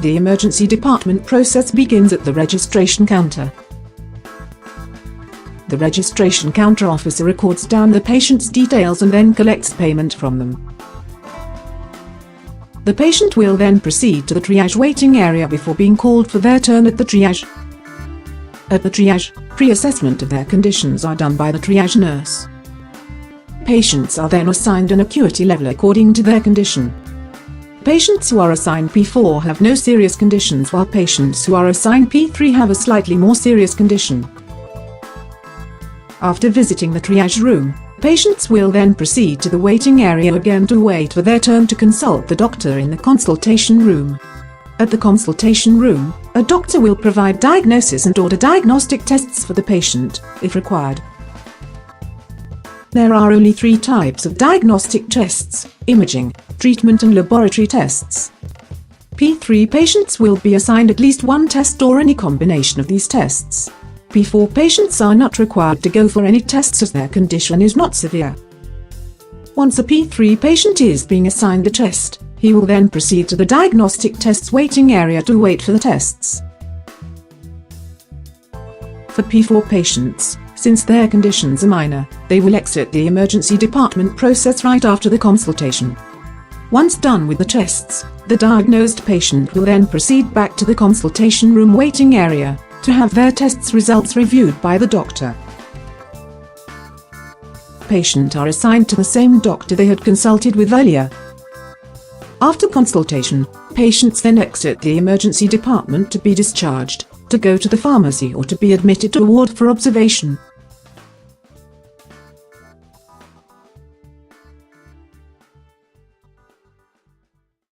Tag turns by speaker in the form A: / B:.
A: The emergency department process begins at the registration counter. The registration counter officer records down the patient's details and then collects payment from them. The patient will then proceed to the triage waiting area before being called for their turn at the triage. At the triage, pre-assessment of their conditions are done by the triage nurse. Patients are then assigned an acuity level according to their condition. Patients who are assigned P4 have no serious conditions, while patients who are assigned P3 have a slightly more serious condition. After visiting the triage room, patients will then proceed to the waiting area again to wait for their turn to consult the doctor in the consultation room. At the consultation room, a doctor will provide diagnosis and order diagnostic tests for the patient, if required. There are only 3 types of diagnostic tests: imaging, treatment and laboratory tests. P3 patients will be assigned at least one test or any combination of these tests. P4 patients are not required to go for any tests as their condition is not severe. Once a P3 patient is being assigned the test, he will then proceed to the diagnostic tests waiting area to wait for the tests. For P4 patients, since their conditions are minor, they will exit the emergency department process right after the consultation. Once done with the tests, the diagnosed patient will then proceed back to the consultation room waiting area to have their tests results reviewed by the doctor. Patients are assigned to the same doctor they had consulted with earlier. After consultation, patients then exit the emergency department to be discharged, to go to the pharmacy or to be admitted to a ward for observation.